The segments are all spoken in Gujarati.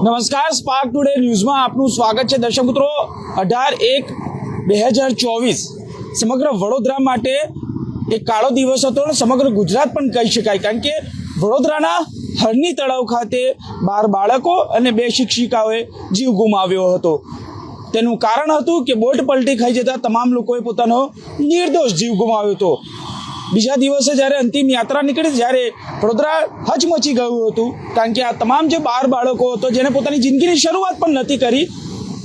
નમસ્કાર, સ્પાર્ક ટુડે ન્યૂઝમાં આપનું સ્વાગત છે. દર્શક મિત્રો, 18/1/2024 સમગ્ર વડોદરા માટે એક કાળો દિવસ હતો અને સમગ્ર ગુજરાત પણ કહી શકાય, કારણ કે વડોદરાના હરણી તળાવ ખાતે 12 બાળકો અને 2 શિક્ષિકાઓએ જીવ ગુમાવ્યો હતો. તેનું કારણ હતું કે બોટ પલટી ખાઈ જતા તમામ લોકોએ પોતાનો નિર્દોષ જીવ ગુમાવ્યો હતો. બીજા દિવસે જ્યારે અંતિમ યાત્રા નીકળી, જ્યારે વડોદરા હચમચી ગયું હતું, કારણ કે આ તમામ જે 12 બાળકો હતો જેને પોતાની જિંદગીની શરૂઆત પણ નથી કરી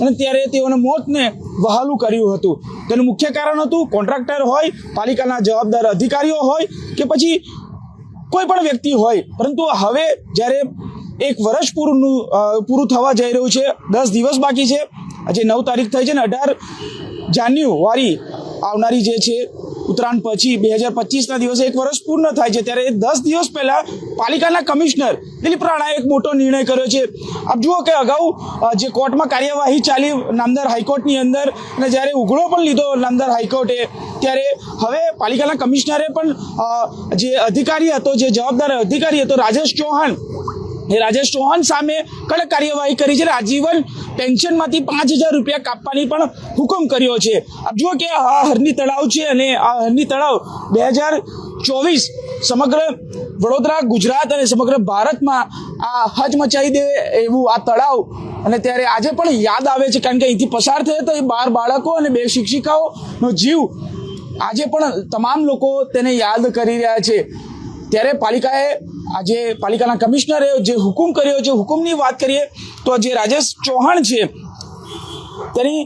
અને ત્યારે તેઓને મોતને વહાલું કર્યું હતું. તેનું મુખ્ય કારણ હતું કોન્ટ્રાક્ટર હોય, પાલિકાના જવાબદાર અધિકારીઓ હોય કે પછી કોઈ પણ વ્યક્તિ હોય. પરંતુ હવે જ્યારે 1 વર્ષ પૂરું થવા જઈ રહ્યું છે, 10 દિવસ બાકી છે. આજે 9 તારીખ થઈ છે ને 18 જાન્યુઆરી આવનારી જે છે ઉત્તરાયણ પછી 2025ના દિવસે 1 વર્ષ પૂર્ણ થાય છે. ત્યારે 10 દિવસ પહેલા પાલિકાના કમિશનર દિલીપ રાણાએ એક મોટો નિર્ણય કર્યો છે. આપ જુઓ કે અગાઉ જે કોર્ટમાં કાર્યવાહી ચાલી નામદાર હાઈકોર્ટની અંદર, અને જ્યારે ઉઘડો પણ લીધો નામદાર હાઈકોર્ટે, ત્યારે હવે પાલિકાના કમિશનરે પણ જે અધિકારી હતો, જે જવાબદાર અધિકારી હતો રાજેશ ચૌહાણ સામે કડક કાર્યવાહી કરી છે. આજીવન પેન્શનમાંથી 5,000 રૂપિયા કાપવાની પણ હુકમ કર્યો છે. આપ જુઓ કે આ હરણી તળાવ છે અને આ હરણી તળાવ 2024 સમગ્ર વડોદરા, ગુજરાત અને સમગ્ર ભારતમાં આ હચમચાવી દે એવું આ તળાવ, અને ત્યારે આજે પણ યાદ આવે છે, કારણ કે અહીંથી પસાર થયા તો એ 12 બાળકો અને 2 શિક્ષિકાઓનો જીવ આજે પણ તમામ લોકો તેને યાદ કરી રહ્યા છે. ત્યારે પાલિકાએ આજે પાલિકાના કમિશનરે જે હુકમ કર્યો છે, હુકમની વાત કરીએ તો જે રાજેશ ચૌહાણ છે તેની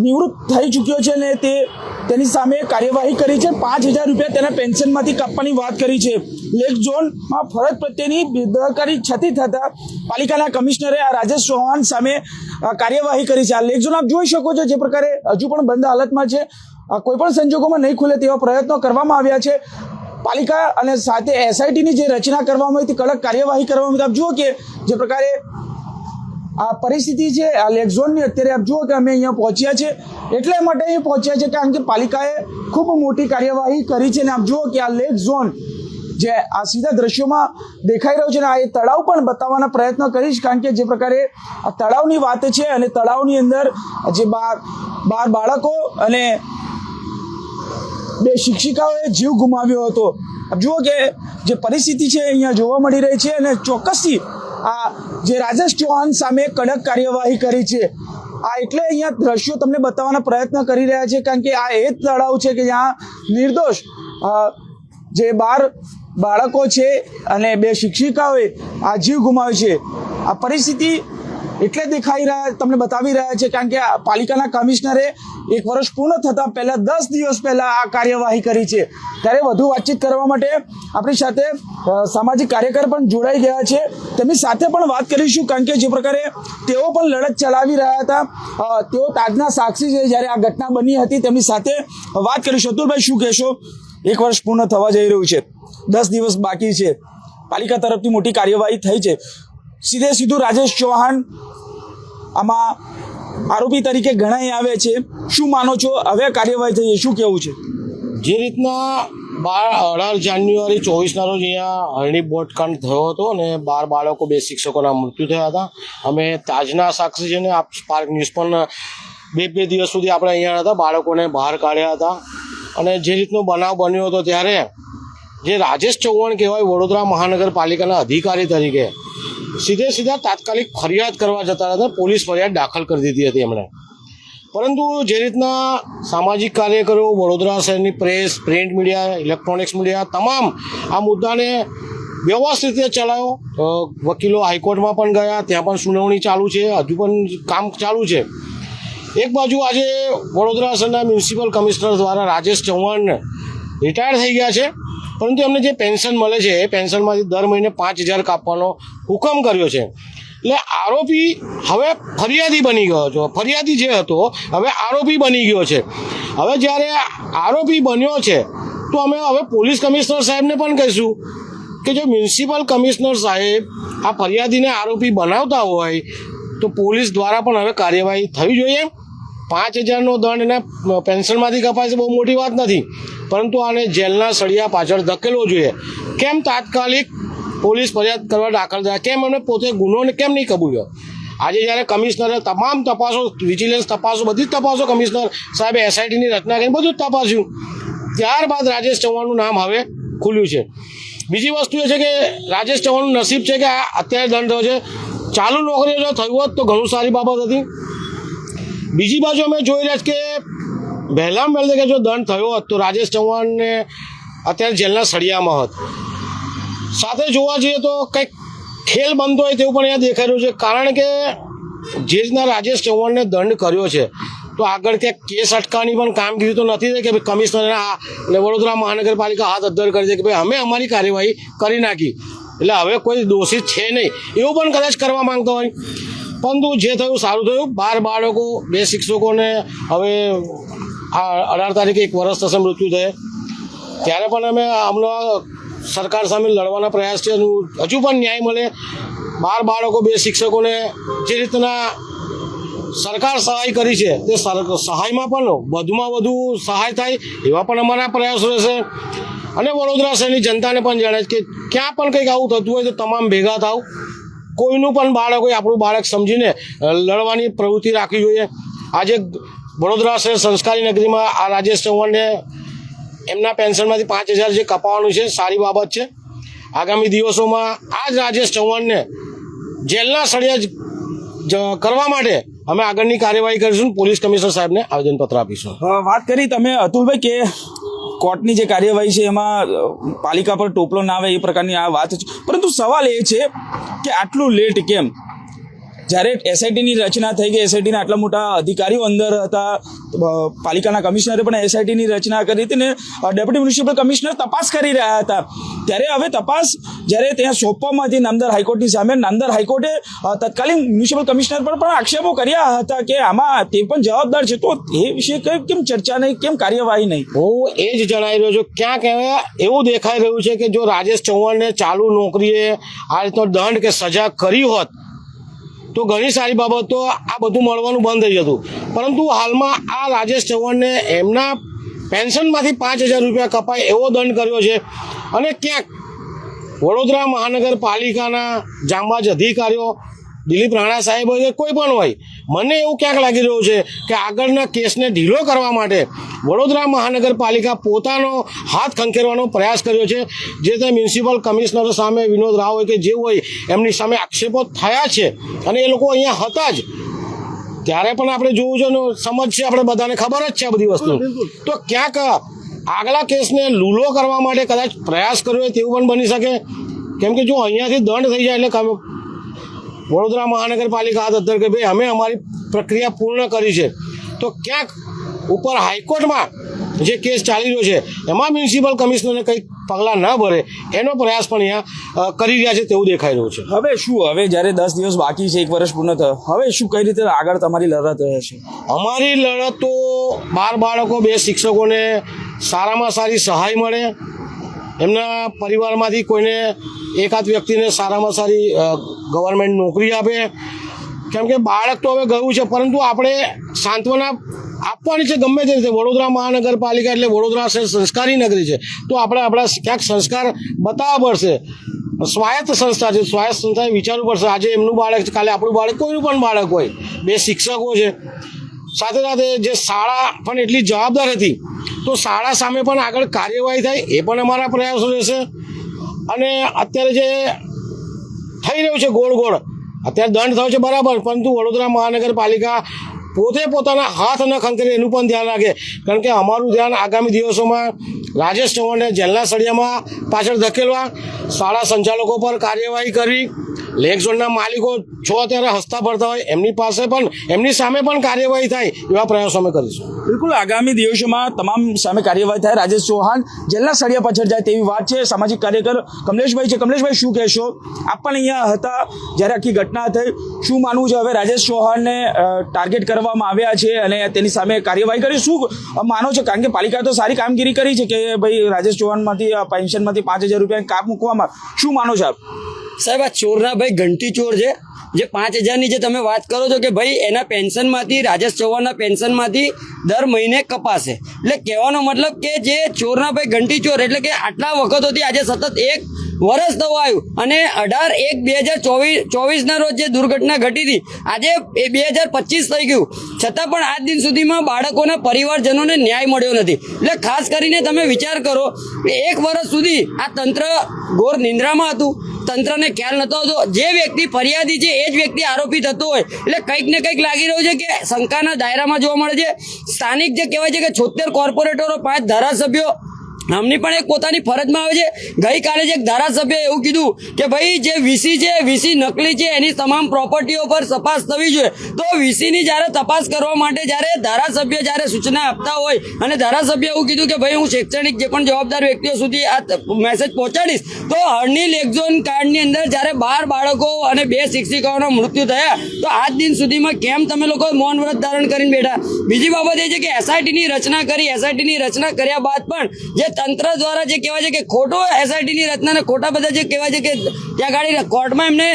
નિવૃત્ત થઈ ચૂક્યો છે અને તેની સામે કાર્યવાહી કરી છે. 5,000 રૂપિયા તેના પેન્શનમાંથી કાપવાની વાત કરી છે. લેક ઝોનમાં ફરજ પ્રત્યેની બેદરકારી છતી થતા પાલિકાના કમિશનરે આ રાજેશ ચૌહાણ સામે કાર્યવાહી કરી છે. આ લેક ઝોન આપ જોઈ શકો છો, જે પ્રકારે હજુ પણ બંધ હાલતમાં છે. કોઈ પણ સંજોગોમાં નહીં ખુલે તેવા પ્રયત્નો કરવામાં આવ્યા છે. પાલિકા અને સાથે એસઆઈટીની જે રચના કરવામાં આવી, કડક કાર્યવાહી કરવામાં આવી. આપ જુઓ કે જે પ્રકારે આ પરિસ્થિતિ છે આ લેક ઝોનની, અત્યારે આપ જુઓ કે અમે અહીંયા પહોંચ્યા છે. એટલા માટે અહીં પહોંચ્યા છે કારણ કે પાલિકાએ ખૂબ મોટી કાર્યવાહી કરી છે. અને આપ જુઓ કે આ લેક ઝોન જે આ સીધા દ્રશ્યોમાં દેખાઈ રહ્યો છે, ને આ એ તળાવ પણ બતાવવાના પ્રયત્ન કરીશ, કારણ કે જે પ્રકારે આ તળાવની વાત છે અને તળાવની અંદર જે 12 બાળકો અને 2 શિક્ષિકાઓએ જીવ ગુમાવ્યો હતો. જુઓ કે જે પરિસ્થિતિ છે અહીંયા જોવા મળી રહી છે, અને ચોક્કસથી આ જે રાજેશ ચૌહાણ સામે કડક કાર્યવાહી કરી છે. આ એટલે અહીંયા દ્રશ્યો તમને બતાવવાના પ્રયત્ન કરી રહ્યા છે, કારણ કે આ એ જ તળાવ છે કે જ્યાં નિર્દોષ જે 12 બાળકો છે અને 2 શિક્ષિકાઓએ આ જીવ ગુમાવ્યો છે. આ પરિસ્થિતિ એટલે તમને બતાવી રહ્યા છે, કારણ કે આ પાલિકાના કમિશનરે 1 વર્ષ પૂર્ણ થતા પહેલા 10 દિવસ પહેલા આ કાર્યવાહી કરી છે. ત્યારે વધુ વાતચીત કરવા માટે આપણી સાથે સામાજિક કાર્યકર પણ જોડાઈ ગયા છે. તેમની સાથે પણ વાત કરીશું, કારણ કે જે પ્રકારે તેઓ પણ લડત ચલાવી રહ્યા હતા, તેઓ તાજના સાક્ષી છે જ્યારે આ ઘટના બની હતી. તેમની સાથે વાત કરીશું. અતુલભાઈ, શું કહેશો? 1 વર્ષ પૂર્ણ થવા જઈ રહ્યું છે, 10 દિવસ બાકી છે, પાલિકા તરફથી મોટી કાર્યવાહી થઈ છે. સીધું રાજેશ ચૌહાણ આમાં આરોપી તરીકે ગણાઈ આવે છે. શું માનો છો, હવે કાર્યવાહી થઈ, શું કહેવું છે? જે રીતના 18 જાન્યુઆરી 24ના રોજ અહીંયા હરણી બોટકાંડ થયો હતો અને 12 બાળકો 2 શિક્ષકોના મૃત્યુ થયા હતા. અમે તાજના સાક્ષી છે ને સ્પાર્ક ન્યૂઝ પણ 2 દિવસ સુધી આપણે અહીંયા હતા, બાળકોને બહાર કાઢ્યા હતા. અને જે રીતનો બનાવ બન્યો હતો ત્યારે જે રાજેશ ચૌહાણ કહેવાય, વડોદરા મહાનગરપાલિકાના અધિકારી તરીકે સીધા તાત્કાલિક ફરિયાદ કરવા જતા હતા. પોલીસ ફરિયાદ દાખલ કરી દીધી હતી એમણે. પરંતુ જે રીતના સામાજિક કાર્યકરો, વડોદરા શહેરની press, print media, electronics media તમામ આ મુદ્દાને વ્યવસ્થિત રીતે ચલાવ્યો. વકીલો હાઈકોર્ટમાં પણ ગયા, ત્યાં પણ સુનાવણી ચાલુ છે, હજુ પણ કામ ચાલુ છે. એક બાજુ આજે વડોદરા શહેરના મ્યુનિસિપલ કમિશનર દ્વારા રાજેશ ચૌહાણ રિટાયર થઈ ગયા છે, પરંતુ એમને જે પેન્શન મળે છે એ પેન્શનમાંથી દર મહિને 5,000 કાપવાનો હુકમ કર્યો છે. એટલે આરોપી હવે ફરિયાદી બની ગયો છે. ફરિયાદી જે હતો હવે આરોપી બની ગયો છે. હવે જ્યારે આરોપી બન્યો છે તો અમે હવે પોલીસ કમિશનર સાહેબને પણ કહીશું કે જો મ્યુનિસિપલ કમિશનર સાહેબ આ ફરિયાદીને આરોપી બનાવતા હોય તો પોલીસ દ્વારા પણ હવે કાર્યવાહી થવી જોઈએ. 5,000નો દંડ એને પેન્શનમાંથી કપાય છે, બહુ મોટી વાત નથી, પરંતુ આને જેલના સળિયા પાછળ ધકેલવો જોઈએ. કેમ તાત્કાલિક પોલીસ ફરિયાદ કરવા દાખલ થયા. કેમ એમને પોતે ગુનોને કેમ નહીં કબૂલ્યો? આજે જ્યારે કમિશનરે તમામ તપાસો, વિજિલન્સ તપાસો, બધી જ તપાસો કમિશનર સાહેબે એસઆઈટીની રચના કરીને બધું જ તપાસ્યું, ત્યારબાદ રાજેશ ચૌહાણનું નામ હવે ખુલ્યું છે. બીજી વસ્તુ એ છે કે રાજેશ ચૌહાણનું નસીબ છે કે આ અત્યારે દંડ થયો છે. ચાલુ નોકરીઓ જો થયું હોત તો ઘણું સારી બાબત હતી. બીજી બાજુ અમે જોઈ રહ્યા છીએ કે વહેલામાં વહેલે કે જો દંડ થયો હોત તો રાજેશ ચૌહાણને અત્યારે જેલના સળિયામાં હોત. સાથે જોવા જઈએ તો કંઈક ખેલ બનતો હોય તેવું પણ અહીંયા દેખાઈ રહ્યું છે. કારણ કે જે રીતના રાજેશ ચૌહાણને દંડ કર્યો છે તો આગળ ક્યાંક કેસ અટકાવવાની પણ કામગીરી તો નથી થઈ કે ભાઈ કમિશનરે એટલે વડોદરા મહાનગરપાલિકા હાથ અદ્ધર કરી છે કે ભાઈ અમે અમારી કાર્યવાહી કરી નાખી એટલે હવે કોઈ દોષિત છે નહીં, એવું પણ કદાચ કરવા માંગતો હોય. પરંતુ જે થયું સારું થયું. 12 બાળકો, 2 શિક્ષકોને હવે આ 18 તારીખે 1 વર્ષ થશે મૃત્યુ થયે. ત્યારે પણ અમે હમણાં સરકાર સામે લડવાના પ્રયાસ છે. હજુ પણ ન્યાય મળે. 12 બાળકો, 2 શિક્ષકોને જે રીતના સરકાર સહાય કરી છે તે સહાયમાં પણ વધુમાં વધુ સહાય થાય એવા પણ અમારા પ્રયાસો રહેશે. અને વડોદરા શહેરની જનતાને પણ જાણે કે ક્યાં પણ કંઈક આવું થતું હોય તો તમામ ભેગા થાવ. કોઈનું પણ બાળક હોય આપણું બાળક સમજીને લડવાની પ્રવૃત્તિ રાખવી જોઈએ. આજે વડોદરા શહેર સંસ્કારી નગરીમાં આ રાજેશ ચૌહાણને એમના પેન્શનમાંથી 5,000 જે કપાવવાનું છે સારી બાબત છે. આગામી દિવસોમાં આ જ રાજેશ ચૌહાણને જેલના સળિયા કરવા માટે અમે આગળની કાર્યવાહી કરીશું. પોલીસ કમિશનર સાહેબને આવેદનપત્ર આપીશું. વાત કરી તમે અતુલભાઈ કે કોર્ટની જે કાર્યવાહી છે એમાં પાલિકા પર ટોપલો ના આવે એ પ્રકારની આ વાત છે, પરંતુ સવાલ એ છે કે આટલું લેટ કેમ? જ્યારે એસઆઈટીની રચના થઈ ગઈ, એસઆઈટીના આટલા મોટા અધિકારીઓ અંદર હતા, પાલિકાના કમિશનરે પણ એસઆઈટીની રચના કરી હતી ને ડેપ્યુટી મ્યુનિસિપલ કમિશનર તપાસ કરી રહ્યા હતા, ત્યારે હવે તપાસ જ્યારે ત્યાં સોંપવામાં હતી નામદાર હાઈકોર્ટની સામે, નામદાર હાઈકોર્ટે તત્કાલીન મ્યુનિસિપલ કમિશનર પર પણ આક્ષેપો કર્યા હતા કે આમાં તે પણ જવાબદાર છે. તો એ વિશે કેમ ચર્ચા નહીં, કેમ કાર્યવાહી નહીં? હું એ જ જણાવી રહ્યો છું. ક્યાંક એવું દેખાઈ રહ્યું છે કે જો રાજેશ ચૌહાણને ચાલુ નોકરીએ આ રીતનો દંડ કે સજા કરી હોત તો ઘણી સારી બાબતો આ બધું મળવાનું બંધ થઈ જતું. પરંતુ હાલમાં આ રાજેશ ચૌહાણને એમના પેન્શનમાંથી 5,000 રૂપિયા કપાય એવો દંડ કર્યો છે. અને ક્યાંક વડોદરા મહાનગરપાલિકાના જાંબાજ અધિકારીઓ, દિલીપ રાણા સાહેબ હોય કે કોઈ પણ હોય, મને એવું ક્યાંક લાગી રહ્યું છે કે આગળના કેસને ઢીલો કરવા માટે વડોદરા મહાનગરપાલિકા પોતાનો હાથ ખંખેરવાનો પ્રયાસ કર્યો છે. જે તે મ્યુનિસિપલ કમિશનરો સામે, વિનોદ રાવ હોય કે જે હોય, એમની સામે આક્ષેપો થયા છે અને એ લોકો અહીંયા હતા જ ત્યારે પણ આપણે જોવું છે ને સમજ છે, આપણે બધાને ખબર જ છે આ બધી વસ્તુ. તો ક્યાંક આગલા કેસને લૂલો કરવા માટે કદાચ પ્રયાસ કર્યો હોય તેવું પણ બની શકે. કેમ કે જો અહીંયાથી દંડ થઈ જાય એટલે વડોદરા મહાનગરપાલિકા હાથ અદ્ધર કે ભાઈ અમે અમારી પ્રક્રિયા પૂર્ણ કરી છે, તો ક્યાંક ઉપર હાઈકોર્ટમાં જે કેસ ચાલી રહ્યો છે એમાં મ્યુનિસિપલ કમિશનરને કંઈક પગલાં ન ભરે એનો પ્રયાસ પણ અહીંયા કરી રહ્યા છે તેવું દેખાઈ રહ્યું છે. હવે શું, હવે જ્યારે 10 દિવસ બાકી છે, 1 વર્ષ પૂર્ણ થયો, હવે શું કઈ રીતે આગળ તમારી લડત રહે છે? અમારી લડત તો 12 બાળકો, 2 શિક્ષકોને સારામાં સારી સહાય મળે, એમના પરિવારમાંથી કોઈને એકાદ વ્યક્તિને સારામાં સારી ગવર્મેન્ટ નોકરી આપે. કેમ કે બાળક તો હવે ગયું છે, પરંતુ આપણે સાંત્વના આપવાની છે ગમે તે રીતે. વડોદરા મહાનગરપાલિકા એટલે વડોદરા શહેર સંસ્કારી નગરી છે, તો આપણે આપણા ક્યાંક સંસ્કાર બતાવવા પડશે. સ્વાયત્ત સંસ્થા છે, સ્વાયત્ત સંસ્થાએ વિચારવું પડશે. આજે એમનું બાળક છે, કાલે આપણું બાળક, કોઈનું પણ બાળક હોય. 2 શિક્ષકો છે, સાથે સાથે જે શાળા પણ એટલી જવાબદાર હતી, તો શાળા સામે પણ આગળ કાર્યવાહી થાય એ પણ અમારા પ્રયાસો રહેશે. અને અત્યારે જે થઈ રહ્યું છે ગોળ અત્યારે દંડ થયો છે બરાબર, પરંતુ વડોદરા મહાનગરપાલિકા પોતે પોતાના હાથ ન ખંખેરે એનું પણ ધ્યાન રાખે. કારણ કે અમારું ધ્યાન આગામી દિવસોમાં રાજેશ ચૌહાણને જેલના સળિયામાં પાછળ ધકેલવા, શાળા સંચાલકો પર કાર્યવાહી કરી, લેક ઝોનના માલિકો જો અત્યારે હસતા ફરતા હોય એમની પાસે પણ, એમની સામે પણ કાર્યવાહી થાય એવા પ્રયાસો અમે કરીશું. બિલકુલ, આગામી દિવસોમાં તમામ સામે કાર્યવાહી થાય, રાજેશ ચૌહાણ જેલના સળિયા પાછળ જાય તેવી વાત છે. સામાજિક કાર્યકર કમલેશભાઈ છે. કમલેશભાઈ, શું કહેશો? આપ પણ અહીંયા હતા જ્યારે આખી ઘટના થઈ, શું માનવું છે? હવે રાજેશ ચૌહાણને ટાર્ગેટ કરવામાં આવ્યા છે અને તેની સામે કાર્યવાહી કરી, શું માનો છો? કારણ કે પાલિકાએ તો સારી કામગીરી કરી છે કે ભાઈ રાજેશ ચૌહાણમાંથી પેન્શનમાંથી 5,000 રૂપિયા કાપ મૂકવામાં, શું માનો છો આપ? સાહેબ, આ ચોરના ભાઈ ઘંટી ચોર છે. જે 5,000ની જે તમે વાત કરો છો કે ભાઈ એના પેન્શનમાંથી, રાજેશ ચૌહાણના પેન્શનમાંથી દર મહિને કપાશે, એટલે કહેવાનો મતલબ કે જે ચોરના ભાઈ ઘંટી ચોર, એટલે કે આટલા વખતોથી આજે સતત 1 વર્ષ થવા આવ્યું અને 18/1/2024 રોજ જે દુર્ઘટના ઘટી હતી આજે એ 2025 થઈ ગયું છતાં પણ આજ દિન સુધીમાં બાળકોના પરિવારજનોને ન્યાય મળ્યો નથી. એટલે ખાસ કરીને તમે વિચાર કરો કે 1 વર્ષ સુધી આ તંત્ર ઘોર નિંદ્રામાં હતું. તંત્રને ખ્યાલ નતો આવતો. જે વ્યક્તિ ફરિયાદી છે એ જ વ્યક્તિ આરોપી થતો હોય એટલે કંઈક ને કંઈક લાગી રહ્યું છે કે શંકાના દાયરામાં જોવા મળે છે. સ્થાનિક જે કહેવાય છે કે 76 કોર્પોરેટરો 5 ધારાસભ્યો આમની પણ એક પોતાની ફરજમાં આવે છે. ગઈકાલે જ એક ધારાસભ્યએ એવું કીધું કે ભાઈ જે વીસી છે વીસી નકલી છે એની તમામ પ્રોપર્ટીઓ પર તપાસ થવી જોઈએ. તો વીસીની જ્યારે તપાસ કરવા માટે જ્યારે ધારાસભ્ય જ્યારે સૂચના આપતા હોય અને ધારાસભ્ય એવું કીધું કે ભાઈ હું શૈક્ષણિક જે પણ જવાબદાર વ્યક્તિઓ સુધી આ મેસેજ પહોંચાડીશ તો હરણી લેકઝોન કાર્ડની અંદર જ્યારે 12 બાળકો અને 2 શિક્ષિકાઓના મૃત્યુ થયા તો આજ દિન સુધીમાં કેમ તમે લોકો મૌન વ્રત ધારણ કરીને બેઠા? બીજી બાબત એ છે કે એસઆઈટીની રચના કરી. એસઆઈટીની રચના કર્યા બાદ પણ જે તંત્ર દ્વારા જે કહેવાય છે કે ખોટો એસઆઈટીની રચનાને ખોટા બધા જે કહેવાય છે કે ત્યાં ગાડી કોર્ટમાં એમને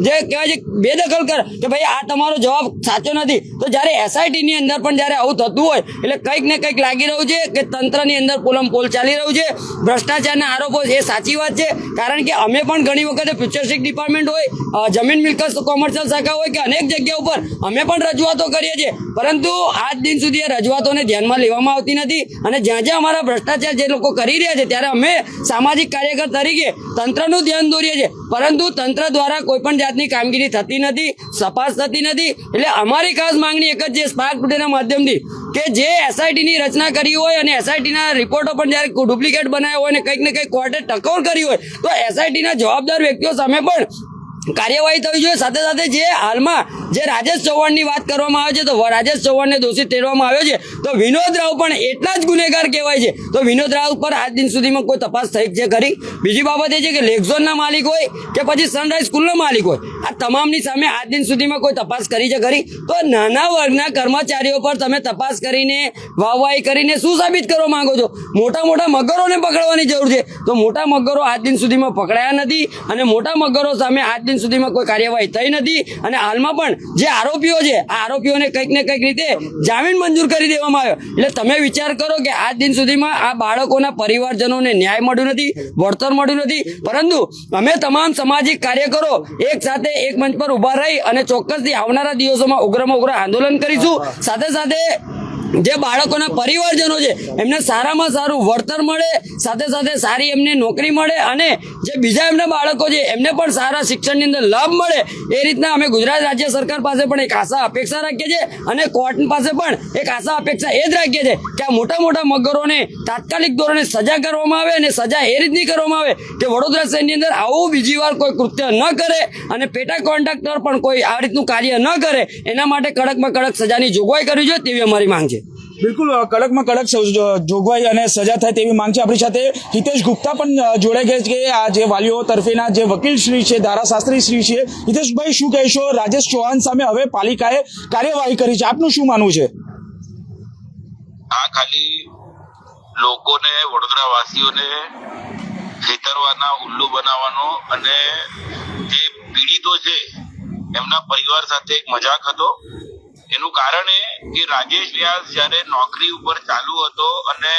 જે કહેવાય છે બેદખલ કર કે ભાઈ આ તમારો જવાબ સાચો નથી. તો જ્યારે એસઆઈટીની અંદર પણ જ્યારે આવું થતું હોય એટલે કંઈક ને કંઈક લાગી રહ્યું છે કે તંત્રની અંદર પોલમપોલ ચાલી રહ્યું છે. ભ્રષ્ટાચારના આરોપો એ સાચી વાત છે કારણ કે અમે પણ ઘણી વખતે ફ્યુચરિસ્ટિક ડિપાર્ટમેન્ટ હોય જમીન મિલકત કોમર્શિયલ શાખા હોય કે અનેક જગ્યા ઉપર અમે પણ રજૂઆતો કરીએ છીએ પરંતુ આજ દિન સુધી એ રજૂઆતોને ધ્યાનમાં લેવામાં આવતી નથી. અને જ્યાં જ્યાં અમારા ભ્રષ્ટાચાર જે લોકો કરી રહ્યા છે ત્યારે અમે સામાજિક કાર્યકર તરીકે તંત્રનું ધ્યાન દોરીએ છીએ પરંતુ તંત્ર દ્વારા કોઈ પણ જાતની કામગીરી થતી નથી, તપાસ થતી નથી. એટલે અમારી ખાસ માંગણી એક જ છે સ્પાર્ક ટુડેના માધ્યમથી કે જે એસઆઈટીની રચના કરી હોય અને એસઆઈટીના રિપોર્ટો પણ જ્યારે ડુપ્લિકેટ બનાવ્યા હોય અને કંઈક ને કંઈક કોર્ટે ટકોર કરી હોય તો એસઆઈટીના જવાબદાર વ્યક્તિઓ સામે પણ કાર્યવાહી થવી જોઈએ. સાથે સાથે જે હાલમાં જે રાજેશ ચૌહાણની વાત કરવામાં આવે છે તો રાજેશ ચૌહાણને દોષિત ઠેરવામાં આવ્યો છે તો વિનોદ રાવ પણ એટલા જ ગુનેગાર કહેવાય છે. તો વિનોદ રાવ પર આજ દિન સુધીમાં કોઈ તપાસ થઈ છે ખરી? બીજી બાબત એ છે કે લેકઝોનના માલિક હોય કે પછી સનરાઈઝ સ્કૂલના માલિક હોય આ તમામની સામે આજ દિન સુધીમાં કોઈ તપાસ કરી છે ખરી? તો નાના વર્ગના કર્મચારીઓ પર તમે તપાસ કરીને વાહવાહી કરીને શું સાબિત કરવા માંગો છો? મોટા મોટા મગરોને પકડવાની જરૂર છે તો મોટા મગરો આજ દિન સુધીમાં પકડાયા નથી અને મોટા મગરો સામે આજ દિન સુધીમાં કોઈ કાર્યવાહી થઈ નથી. અને હાલમાં પણ જે આરોપીઓ છે આ આરોપીઓને કંઈક ને કંઈક રીતે જામીન મંજૂર કરી દેવામાં આવ્યો. એટલે તમે વિચાર કરો કે આજ દિન સુધીમાં આ બાળકોના પરિવારજનોને ન્યાય મળ્યો નથી, વળતર મળ્યું નથી. પરંતુ અમે તમામ સામાજિક કાર્યકરો એક સાથે એક મંચ પર ઊભા રહી અને ચોક્કસથી આવનારા દિવસોમાં ઉગ્રમાં ઉગ્ર આંદોલન કરીશું. સાથે સાથે જે બાળકોના પરિવારજનો છે એમને સારામાં સારું વળતર મળે, સાથે સાથે સારી એમને નોકરી મળે અને જે બીજા એમના બાળકો છે એમને પણ સારા શિક્ષણની અંદર લાભ મળે એ રીતના અમે ગુજરાત રાજ્ય સરકાર પાસે પણ એક આશા અપેક્ષા રાખીએ છીએ અને કોર્ટ પાસે પણ એક આશા અપેક્ષા એ જ રાખીએ છીએ કે આ મોટા મોટા મગરોને તાત્કાલિક ધોરણે સજા કરવામાં આવે અને સજા એ રીતની કરવામાં આવે કે વડોદરા શહેરની અંદર આવું બીજી વાર કોઈ કૃત્ય ન કરે અને પેટા કોન્ટ્રાક્ટર પણ કોઈ આ રીતનું કાર્ય ન કરે એના માટે કડકમાં કડક સજાની જોગવાઈ કરવી જોઈએ તેવી અમારી માંગ છે. બિલકુલ કડકમાં કડક જોગવાઈ અને સજા થાય તેવી માંગ છે. આપણી સાથે હિતેશ ગુપ્તા પણ જોડાઈ ગયા છે કે આ જે વાલીઓ તરફેના જે વકીલશ્રી છે, ધારાશાસ્ત્રી શ્રી છે. હિતેશભાઈ શું કહેશો? રાજેશ ચૌહાણ સામે હવે પાલિકાએ કાર્યવાહી કરી છે, આપનું શું માનવું છે? આ ખાલી લોકોને, વડોદરા વાસીઓને છેતરવાના, ઉલ્લુ બનાવવાનો અને જે પીડિતો છે એમના પરિવાર સાથે એક મજાક હતો. એનું કારણ એ કે રાજેશ વ્યાસ જ્યારે નોકરી ઉપર ચાલુ હતો અને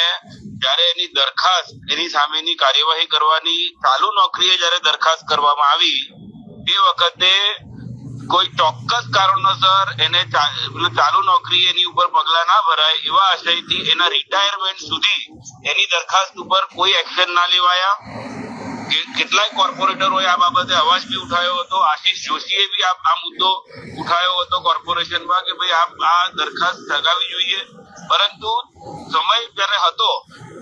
જ્યારે એની દરખાસ્ત, એની સામેની કાર્યવાહી કરવાની ચાલુ નોકરીએ જ્યારે દરખાસ્ત કરવામાં આવી તે વખતે કોઈ ચોક્કસ કારણોસર એને ચાલુ નોકરી એની ઉપર પગલા ના ભરાય એવા આશયથી એના રિટાયરમેન્ટ સુધી એની દરખાસ્ત ઉપર કોઈ એક્શન ના લેવાયા. કેટલાય કોર્પોરેટરોએ આ બાબતે અવાજ બી ઉઠાવ્યો હતો. આશીષ જોશીએ બી આ મુદ્દો ઉઠાવ્યો હતો કોર્પોરેશનમાં કે ભાઈ આ દરખાસ્ત લગાવવી જોઈએ, પરંતુ સમય ત્યારે હતો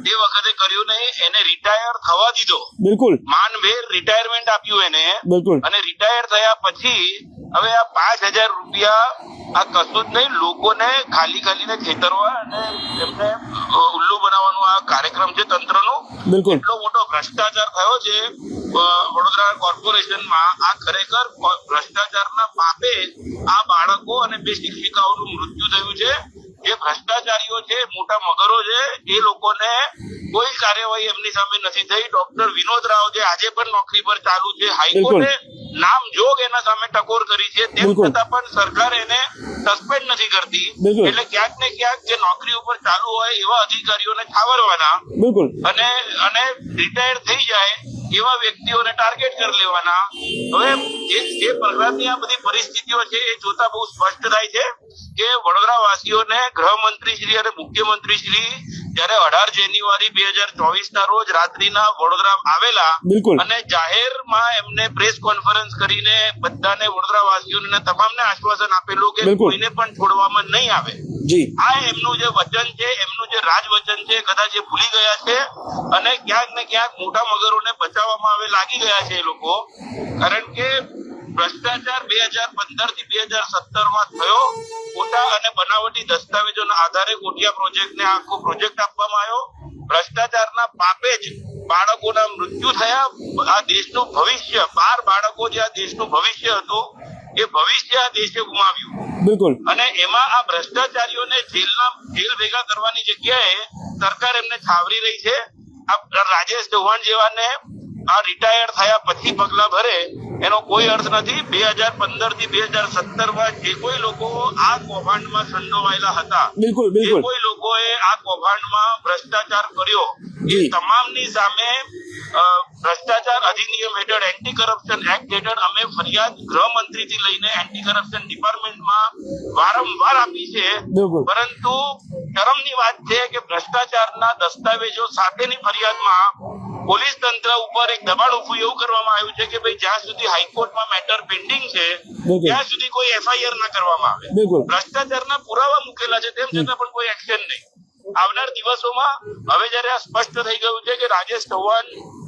તે વખતે કર્યું નહીં. એને રિટાયર થવા દીધો, બિલકુલ માનભેર રિટાયરમેન્ટ આપ્યું એને. બિલકુલ. અને રિટાયર થયા પછી હવે આ 5,000 રૂપિયા આ કશું જ નહીં, લોકોને ખાલીને છેતરવા અને એમને ઉલ્લુ બનાવવાનું આ કાર્યક્રમ છે તંત્રનો. બિલકુલ એટલો મોટો ભ્રષ્ટાચાર થયો છે વડોદરા કોર્પોરેશનમાં. આ ખરેખર ભ્રષ્ટાચારના પાપે આ બાળકો અને 2 શિક્ષિકાઓનું મૃત્યુ થયું છે. જે ભ્રષ્ટાચારીઓ છે, મોટા મગરો છે, એ લોકોને કોઈ કાર્યવાહી એમની સામે નથી થઈ. ડોક્ટર વિનોદ રાવ જે આજે પણ નોકરી પર ચાલુ છે, હાઈકોર્ટે નામ જોગ એના સામે ટકોર કરી છે, તેમ બિલકુલ. છતાં પણ સરકાર એને સસ્પેન્ડ નથી કરતી. બિલકુલ. એટલે ક્યાંક ને ક્યાંક જે નોકરી ઉપર ચાલુ હોય એવા અધિકારીઓને છાવરવાના બિલકુલ અને રિટાયર થઈ જાય એવા વ્યક્તિઓને ટાર્ગેટ કરી લેવાના. હવે જે પ્રકારની આ બધી પરિસ્થિતિઓ છે એ જોતા બહુ સ્પષ્ટ થાય છે કે વડોદરા વાસીઓને ગૃહમંત્રી શ્રી અને મુખ્યમંત્રી શ્રી જયારે 18 જાન્યુઆરી 2024 ના રોજ રાત્રિના વડોદરા આવેલા બિલકુલ. અને જાહેરમાં એમને પ્રેસ કોન્ફરન્સ કરીને બધાને વડોદરા વાસીઓને તમામને આશ્વાસન આપેલું કે બિલકુલ. કોઈને પણ છોડવામાં નહીં આવે. જી આ એમનું જે વચન છે, એમનું જે રાજ વચન છે, કદાચ એ ભૂલી ગયા છે અને ક્યાંક ને ક્યાંક મોટા મગરોને બચાવવામાં હવે લાગી ગયા છે એ લોકો. કારણ કે ભ્રષ્ટાચાર 2015 થી 2017 માં થયો. ખોટા અને બનાવટી દસ્તાવેજોના આધારે કોટિયા પ્રોજેક્ટને આખો પ્રોજેક્ટ આપવામાં આવ્યો. ભ્રષ્ટાચારના પાપે જ બાળકોના મૃત્યુ થયા. આ દેશનું ભવિષ્ય, 12 બાળકો જે આ દેશનું ભવિષ્ય હતું એ ભવિષ્ય આ દેશે ગુમાવ્યું. બિલકુલ અને એમાં આ ભ્રષ્ટાચારીઓને જેલ ભેગા કરવાની જગ્યાએ સરકાર એમને છાવરી રહી છે. આ રાજેશ ચૌહાણ જેવાને આ રિટાયર થયા પછી પગલા ભરે એનો કોઈ અર્થ નથી. 2015 થી 2017 માં જે કોઈ લોકો આ કૌભાંડમાં સંડોવાયેલા હતા, બિલકુલ જે બિલકુલ કોઈ લોકોએ આ કૌભાંડમાં ભ્રષ્ટાચાર કર્યો, એ જી. તમામની સામે ભ્રષ્ટાચાર અધિનિયમ હેઠળ, એન્ટી કરપ્શન એક્ટ હેઠળ અમે ફરિયાદ ગૃહમંત્રીથી લઈને એન્ટી કરપ્શન ડિપાર્ટમેન્ટમાં વારંવાર આપી છે. બિલકુલ. પરંતુ શરમની વાત છે કે ભ્રષ્ટાચારના દસ્તાવેજો સાથેની ફરિયાદમાં પોલીસ તંત્ર ઉપર એક દબાણ ઉભું એવું કરવામાં આવ્યું છે કે ભાઈ જ્યાં સુધી હાઈકોર્ટમાં મેટર પેન્ડિંગ છે બિલકુલ. ત્યાં સુધી કોઈ એફઆઈઆર ના કરવામાં આવે. બિલકુલ. ભ્રષ્ટાચારના પુરાવા મૂકેલા છે, તેમ છતાં પણ કોઈ એક્શન નહીં. આવનાર દિવસોમાં હવે જયારે આ સ્પષ્ટ થઈ ગયું છે કે રાજેશ ચૌહાણ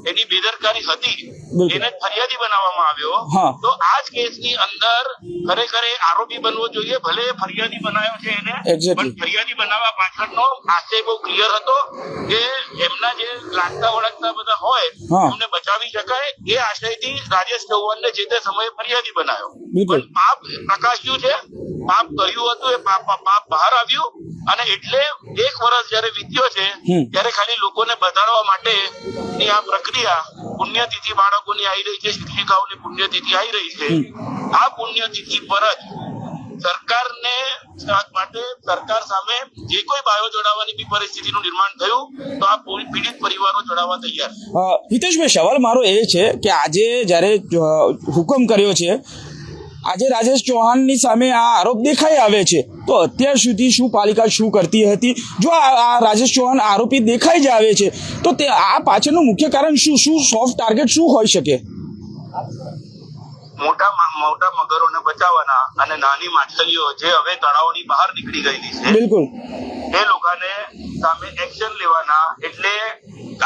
એની બેદરકારી હતી, બિલકુલ. એને ફરિયાદી બનાવવામાં આવ્યો, હા. તો આ જ કેસની અંદર ખરેખર એ આરોપી બનવો જોઈએ. ભલે એ ફરિયાદી બનાવ્યો છે એને, Exactly. પણ ફરિયાદી બનાવવા પાછળનો આશય બહુ ક્લિયર હતો કે એમના જે લાગતા વળગતા બધા હોય હા. એમને બચાવી શકાય. એ આશયથી રાજેશ ચૌહાણને જે તે સમયે ફરિયાદી બનાવ્યો. બિલકુલ. પણ પાપ પ્રકાશ્યું છે, પાપ કર્યું હતું, એ પાપ બહાર આવ્યું. અને એટલે 1 વર્ષ જયારે વીત્યો છે ત્યારે ખાલી લોકોને બતાડવા માટે ની આ પ્રક્રિયા, પુણ્યતિથિ બાળકોની આવી રહી છે, શિક્ષિકાઓની પુણ્યતિથિ આવી રહી છે. આ પુણ્યતિથિ પર જ સરકારને માટે સરકાર સામે જે કોઈ બાયો જોડાવાની બી પરિસ્થિતિનું નિર્માણ થયું તો આ પીડિત પરિવારો જોડાવા તૈયાર છે. હિતેશભાઈ, સવાલ મારો એ છે કે આજે જ્યારે હુકમ કર્યો છે, આજે રાજેશ ચૌહાણની સામે આ આરોપ દેખાઈ આવે છે, તો અત્યાર સુધી શું પાલિકા શું કરતી હતી? જો આ રાજેશ ચૌહાણ આરોપી દેખાઈ જ આવે છે તો તે આ પાછળનું મુખ્ય કારણ શું સોફ્ટ ટાર્ગેટ શું હોઈ શકે? મોટા મગરોને બચાવવાના અને નાની માછલીઓ જે હવે તળાવની બહાર નીકળી ગયેલી છે, બિલકુલ એ લોકોને સામે એક્શન લેવાના. એટલે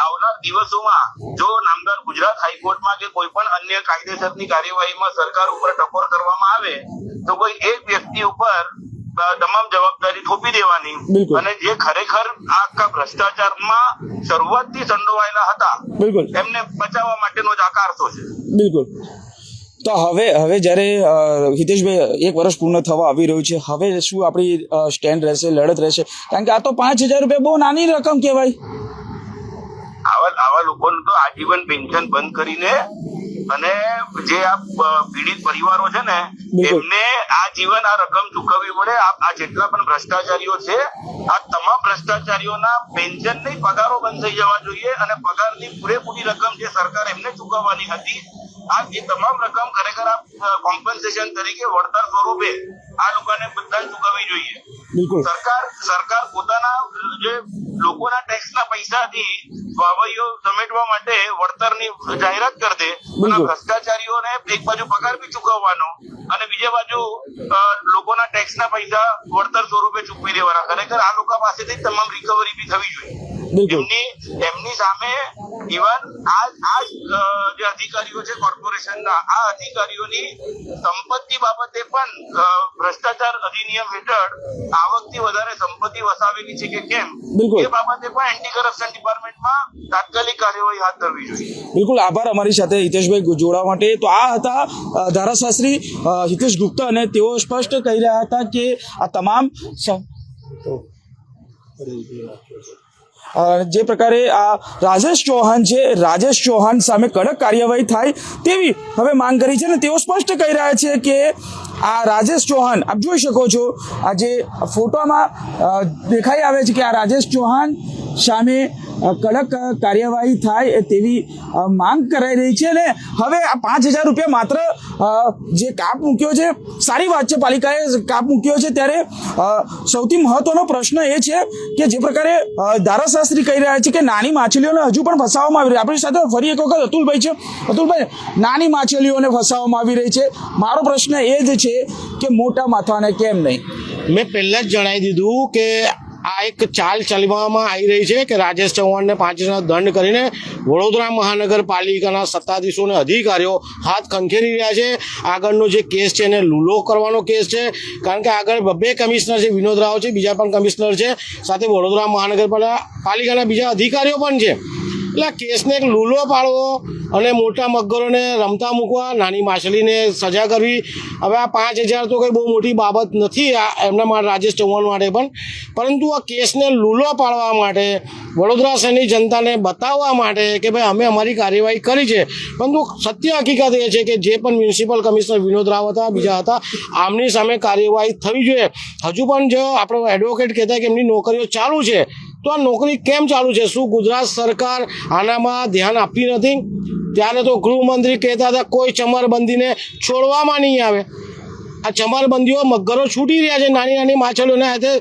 આવનાર દિવસોમાં જો નામદાર ગુજરાત હાઈકોર્ટમાં કે કોઈ પણ અન્ય કાયદેસરની કાર્યવાહીમાં સરકાર ઉપર ટકોર કરવામાં આવે તો કોઈ એક વ્યક્તિ ઉપર તમામ જવાબદારી થોપી દેવાની. બિલકુલ. અને જે ખરેખર આખા ભ્રષ્ટાચારમાં શરૂઆતથી સંડોવાયેલા હતા બિલકુલ એમને બચાવવા માટેનો જ આ કારસો છે. બિલકુલ. તો હવે જ્યારે હિતેશભાઈ 1 વર્ષ પૂર્ણ થવા આવી રહ્યું છે, હવે શું આપણી સ્ટેન્ડ રહેશે, લડત રહેશે? કારણ કે આ તો 5,000 રૂપિયા બહુ નાની રકમ કહેવાય. આવા લોકોનું તો આજીવન પેન્શન બંધ કરીને અને જે આ પીડિત પરિવારો છે ને બિલકુલ. એમને આજીવન આ રકમ ચૂકવવી પડે. આ જેટલા પણ ભ્રષ્ટાચારીઓ છે, આ તમામ ભ્રષ્ટાચારીઓના પેન્શન ની પગારો બંધ થઈ જવા જોઈએ અને પગારની પૂરેપૂરી રકમ જે સરકાર એમને ચૂકવવાની હતી, આ જે તમામ રકમ ખરેખર આ કોમ્પન્સેશન તરીકે વળતર સ્વરૂપે આ લોકોને બધાને ચૂકવવી જોઈએ. બિલકુલ સરકાર પોતાના જે લોકોના ટેક્સના પૈસાથી વાવડીઓ સમેટવા માટે વળતરની જાહેરાત કરી દે, અને ભ્રષ્ટાચારીઓને એક બાજુ પગાર બી ચૂકવવાનો અને બીજી બાજુ લોકોના ટેક્સના પૈસા વળતર સ્વરૂપે ચૂકવી દેવાના. ખરેખર આ લોકો પાસેથી તમામ રિકવરી બી થવી જોઈએ. એમની સામે ઇવન આ જે અધિકારીઓ છે કોર્પોરેશનના, આ અધિકારીઓની સંપત્તિ બાબતે પણ ભ્રષ્ટાચાર અધિનિયમ હેઠળ આવકથી વધારે સંપત્તિ વસાવેલી છે કે કેમ, એ બાબતે પણ એન્ટી કરપ્શન ડિપાર્ટમેન્ટમાં તાત્કાલિક કાર્યવાહી હાથ ધરવી જોઈએ. બિલકુલ આભાર અમારી સાથે હિતેશભાઈ જોડવા માટે. તો આ હતા ધારાશાસ્ત્રી હિતેશ ગુપ્તા અને તેઓ સ્પષ્ટ કહી રહ્યા હતા કે આ તમામ જે પ્રકારે આ રાજેશ ચૌહાણ છે, રાજેશ ચૌહાણ સામે કડક કાર્યવાહી થાય તેવી હવે માંગ કરી છે. અને તેઓ સ્પષ્ટ કહી રહ્યા છે કે આ રાજેશ ચૌહાણ આપ જોઈ શકો છો, આ જે ફોટોમાં દેખાઈ આવે છે કે આ રાજેશ ચૌહાણ સામે કડક કાર્યવાહી થાય તેવી માંગ કરાઈ રહી છે. અને હવે આ 5,000 રૂપિયા માત્ર જે કાપ મૂક્યો છે, સારી વાત છે, પાલિકાએ કાપ મૂક્યો છે. ત્યારે સૌથી મહત્વનો પ્રશ્ન એ છે કે જે પ્રકારે ધારાશાસ્ત્રી કહી રહ્યા છે કે નાની માછલીઓને હજુ પણ ફસાવવામાં આવી રહી. આપણી સાથે ફરી એક વખત અતુલભાઈ છે. અતુલભાઈ, નાની માછલીઓને ફસાવવામાં આવી રહી છે. મારો પ્રશ્ન એ જ છે કે મોટા માથાને કેમ નહીં? મેં પહેલાં જ જણાવી દીધું કે આ એક ચાલ ચલવામાં આવી રહી છે કે રાજેશ ચૌહાણને 5,000 દંડ કરીને વડોદરા મહાનગરપાલિકાના સત્તાધીશો અને અધિકારીઓ હાથ ખંખેરી રહ્યા છે. આગળનો જે કેસ છે એને લૂલો કરવાનો કેસ છે, કારણ કે આગળ 2 કમિશનર છે, વિનોદ રાવ છે, બીજા પણ કમિશનર છે, સાથે વડોદરા મહાનગરપાલિકાના બીજા અધિકારીઓ પણ છે. એટલે આ કેસને એક લૂલો પાડવો અને મોટા મગરોને રમતા મૂકવા, નાની માછલીને સજા કરવી. હવે આ 5,000 તો કંઈ બહુ મોટી બાબત નથી એમના માટે, રાજેશ ચૌહાણ માટે પણ, પરંતુ આ કેસને લૂલો પાડવા માટે, વડોદરા શહેરની જનતાને બતાવવા માટે કે ભાઈ અમે અમારી કાર્યવાહી કરી છે. પરંતુ સત્ય હકીકત એ છે કે જે પણ મ્યુનિસિપલ કમિશનર વિનોદ રાવ હતા, બીજા હતા, આમની સામે કાર્યવાહી થવી જોઈએ. હજુ પણ જો આપણો એડવોકેટ કહેતા કે એમની નોકરીઓ ચાલુ છે, તો આ નોકરી કેમ ચાલુ છે? શું ગુજરાત સરકાર આનામાં ધ્યાન આપતી નથી? ત્યારે તો ગૃહમંત્રી કહેતા હતા કોઈ ચમરબંધીને છોડવામાં નહીં આવે. આ ચમરબંધીઓ મગરો છૂટી રહ્યા છે, નાની નાની માછલીઓને હાથે.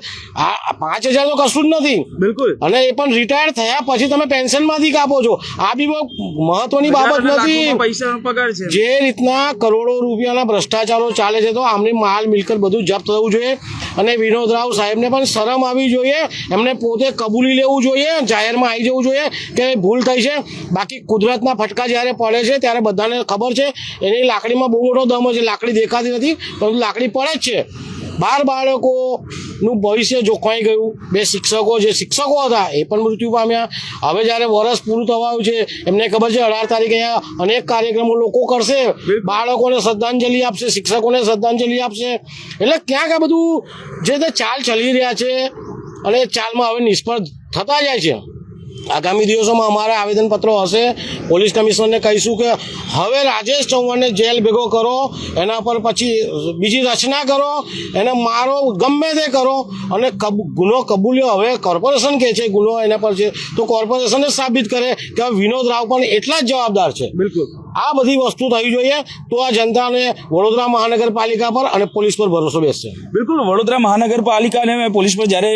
આ 5,000 તો કશું જ નથી. બિલકુલ. અને એ પણ રિટાયર થયા પછી તમે પેન્શનમાંથી કાપો છો. આ બી બહુ મહત્વની બાબત નથી. પૈસા પગાર છે. જે રીતના કરોડો રૂપિયાના ભ્રષ્ટાચારો ચાલે છે, તો આમની માલ મિલકત બધું જપ્ત થવું જોઈએ. અને વિનોદ રાવ સાહેબને પણ શરમ આવી જોઈએ. એમને પોતે કબૂલી લેવું જોઈએ, જાહેરમાં આવી જવું જોઈએ કે ભૂલ થઈ છે. બાકી કુદરતના ફટકા જ્યારે પડે છે ત્યારે બધાને ખબર છે એની લાકડીમાં બહુ મોટો દમ છે. લાકડી દેખાતી નથી પરંતુ લાકડી પડે જ છે. 12 બાળકોનું ભવિષ્ય જોખમાઈ ગયું. 2 શિક્ષકો જે શિક્ષકો હતા એ પણ મૃત્યુ પામ્યા. હવે જ્યારે વર્ષ પૂરું થવાનું છે, એમને ખબર છે 18 તારીખે અહીંયા અનેક કાર્યક્રમો લોકો કરશે, બાળકોને શ્રદ્ધાંજલિ આપશે, શિક્ષકોને શ્રદ્ધાંજલિ આપશે. એટલે ક્યાંક આ બધું જે તે ચાલ ચલી રહ્યા છે અને ચાલમાં હવે નિષ્ફળ થતા જાય છે. આગામી દિવસોમાં અમારા આવેદનપત્રો હશે. પોલીસ કમિશનરને કહીશું કે હવે રાજેશ ચૌહાણને જેલ ભેગો કરો, એના પર પછી બીજી રચના કરો, એને મારો, ગમે તે કરો. અને ગુનો કબૂલ્યો. હવે કોર્પોરેશન કહે છે ગુનો એના પર છે, તો કોર્પોરેશન જ સાબિત કરે કે વિનોદ રાવ પણ એટલા જ જવાબદાર છે. બિલકુલ. આ બધી વસ્તુ થવી જોઈએ, તો આ જનતાને વડોદરા મહાનગરપાલિકા પર અને પોલીસ પર ભરોસો બેસશે. બિલકુલ. વડોદરા મહાનગરપાલિકા અને પોલીસ પર જ્યારે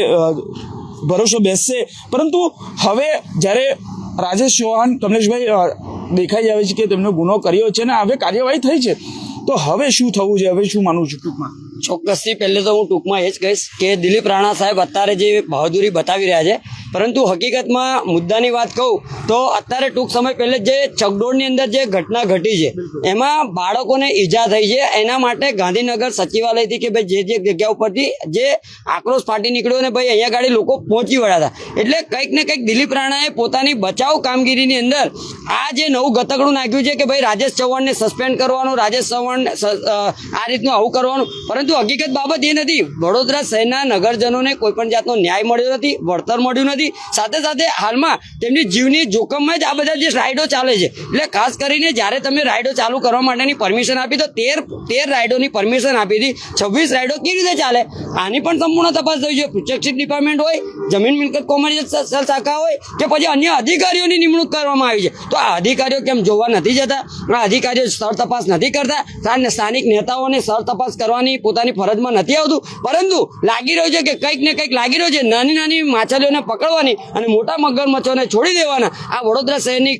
ભરોસો બેસશે, પરંતુ હવે જ્યારે રાજેશ ચૌહાણ, કમલેશભાઈ, દેખાઈ આવે છે કે તેમનો ગુનો કર્યો છે અને હવે કાર્યવાહી થઈ છે, તો હવે શું થવું છે? હવે શું માનવું છે ટૂંકમાં? ચોક્કસથી પહેલે તો હું ટૂંકમાં એ જ કહીશ કે દિલીપ રાણા સાહેબ અત્યારે જે બહાદુરી બતાવી રહ્યા છે, પરંતુ હકીકતમાં મુદ્દાની વાત કહું તો અત્યારે ટૂંક સમય પહેલે જે ચકડોળની અંદર જે ઘટના ઘટી છે એમાં બાળકોને ઈજા થઈ છે. એના માટે ગાંધીનગર સચિવાલયથી કે ભાઈ જે જગ્યા ઉપરથી જે આક્રોશ ફાટી નીકળ્યો ને ભાઈ અહીંયા ગાડી લોકો પહોંચી વળ્યા હતા. એટલે કંઈક ને કંઈક દિલીપ રાણાએ પોતાની બચાવ કામગીરીની અંદર આ જે નવું ગતકડું નાખ્યું છે કે ભાઈ રાજેશ ચૌહાણને સસ્પેન્ડ કરવાનું, રાજેશ ચૌહાણ આ રીતનું આવું કરવાનું. પરંતુ હકીકત બાબત એ નથી. વડોદરા શહેરના નગરજનોને કોઈ પણ જાતનો ન્યાય મળ્યો નથી, વળતર મળ્યું નથી. સાથે સાથે હાલમાં તેમની જીવની જોખમમાં જ આ બધા જે રાઇડો ચાલે છે. એટલે ખાસ કરીને જ્યારે તમે રાઇડો ચાલુ કરવા માટેની પરમિશન આપી તો 13 રાઇડોની પરમિશન આપી હતી, 26 રાઇડો કેવી રીતે ચાલે? આની પણ સંપૂર્ણ તપાસ થવી જોઈએ. પ્રોટેક્શન ડિપાર્ટમેન્ટ હોય, જમીન મિલકત કોમર્શિયલ શાખા હોય કે પછી અન્ય અધિકારીઓની નિમણૂક કરવામાં આવી છે, તો આ અધિકારીઓ કેમ જોવા નથી જતા? આ અધિકારીઓ સ્થળ તપાસ નથી કરતા? સ્થાનિક નેતાઓને સ્થળ તપાસ કરવાની પોતાની ફરજમાં નથી આવતું? પરંતુ લાગી રહ્યું છે કે કંઈક ને કંઈક લાગી રહ્યું છે. નાની નાની માછલીઓને પકડવાની અને મોટા મગરમચ્છોને છોડી દેવાના આ વડોદરા શહેરની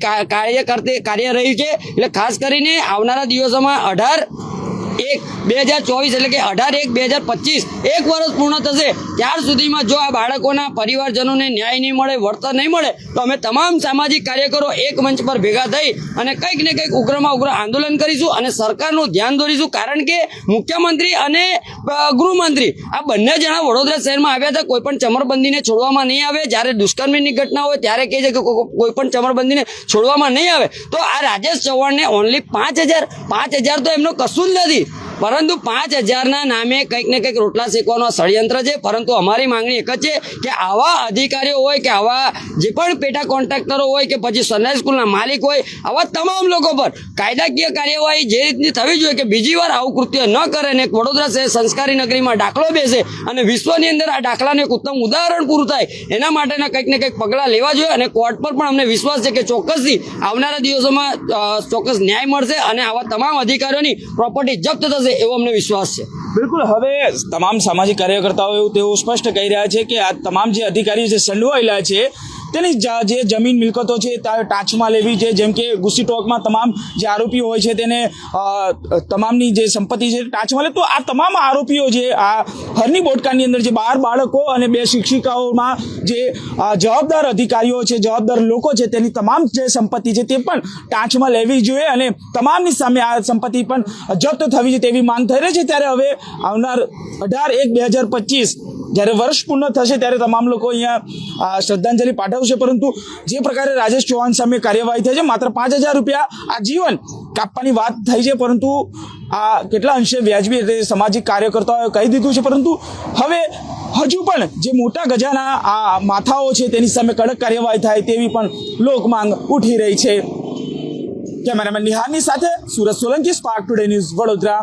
કાર્ય રહ્યું છે. એટલે ખાસ કરીને આવનારા દિવસોમાં 18/1/2024 એટલે કે 18/1/2025 1 વર્ષ પૂર્ણ થશે, ત્યાર સુધીમાં જો આ બાળકોના પરિવારજનોને ન્યાય નહીં મળે, વળતર નહીં મળે, તો અમે તમામ સામાજિક કાર્યકરો એક મંચ પર ભેગા થઈ અને કંઈક ને કંઈક ઉગ્રમાં ઉગ્ર આંદોલન કરીશું અને સરકારનું ધ્યાન દોરીશું. કારણ કે મુખ્યમંત્રી અને ગૃહમંત્રી આ બંને જણા વડોદરા શહેરમાં આવ્યા હતા. કોઈ પણ ચમરબંધીને છોડવામાં નહીં આવે. જ્યારે દુષ્કર્મની ઘટના હોય ત્યારે કહે છે કે કોઈ પણ ચમરબંધીને છોડવામાં નહીં આવે. તો આ રાજેશ ચૌહાણને ઓનલી 5,000 તો એમનો કશું જ નથી. પરંતુ 5,000ના નામે કંઈક ને કંઈક રોટલા શેકવાનો ષડયંત્ર છે. પરંતુ અમારી માંગણી એક જ છે કે આવા અધિકારીઓ હોય કે આવા જે પણ પેટા કોન્ટ્રાક્ટરો હોય કે પછી સનરાઈઝ સ્કૂલના માલિક હોય, આવા તમામ લોકો પર કાયદાકીય કાર્યવાહી જે રીતની થવી જોઈએ કે બીજી વાર આવું કૃત્ય ન કરે ને વડોદરા શહેર સંસ્કારી નગરીમાં દાખલો બેસે અને વિશ્વની અંદર આ દાખલાને એક ઉત્તમ ઉદાહરણ પૂરું થાય એના માટેના કંઈક ને કંઈક પગલાં લેવા જોઈએ. અને કોર્ટ પર પણ અમને વિશ્વાસ છે કે ચોક્કસથી આવનારા દિવસોમાં ચોક્કસ ન્યાય મળશે અને આવા તમામ અધિકારીઓની પ્રોપર્ટી જપ્ત થશે એવો અમને વિશ્વાસ છે. બિલકુલ. હવે તમામ સામાજિક કાર્યકર્તાઓ એવું તેઓ સ્પષ્ટ કહી રહ્યા છે કે આ તમામ જે અધિકારીઓ જે સંડોવાયેલા છે તેની જે જમીન મિલકતો છે ટાંચમાં લેવી છે. જેમ કે ગુસ્સી ટોકમાં તમામ જે આરોપીઓ હોય છે તેને તમામની જે સંપત્તિ છે ટાંચમાં લે. તો આ તમામ આરોપીઓ જે આ હરની બોટકાની અંદર જે 12 બાળકો અને 2 શિક્ષિકાઓમાં જે જવાબદાર અધિકારીઓ છે, જવાબદાર લોકો છે, તેની તમામ જે સંપત્તિ છે તે પણ ટાંચમાં લેવી જોઈએ અને તમામની સામે આ સંપત્તિ પણ જપ્ત થવી જોઈએ તેવી માંગ થઈ રહી છે. ત્યારે હવે આવનાર 18/1/2025 જ્યારે વર્ષ પૂર્ણ થશે ત્યારે તમામ લોકો અહીંયા શ્રદ્ધાંજલિ પાઠવશે. પરંતુ જે પ્રકારે રાજેશ ચૌહાણ સામે કાર્યવાહી થઈ છે, માત્ર 5,000 રૂપિયા આજીવન કાપવાની વાત થઈ છે, પરંતુ આ કેટલા અંશે વ્યાજબી રીતે સામાજિક કાર્યકર્તાઓએ કહી દીધું છે. પરંતુ હવે હજુ પણ જે મોટા ગજાના આ માથાઓ છે તેની સામે કડક કાર્યવાહી થાય તેવી પણ લોક માંગ ઉઠી રહી છે. કેમેરામેન નિહારની સાથે Surat Solanki, spark today news, Vadodara.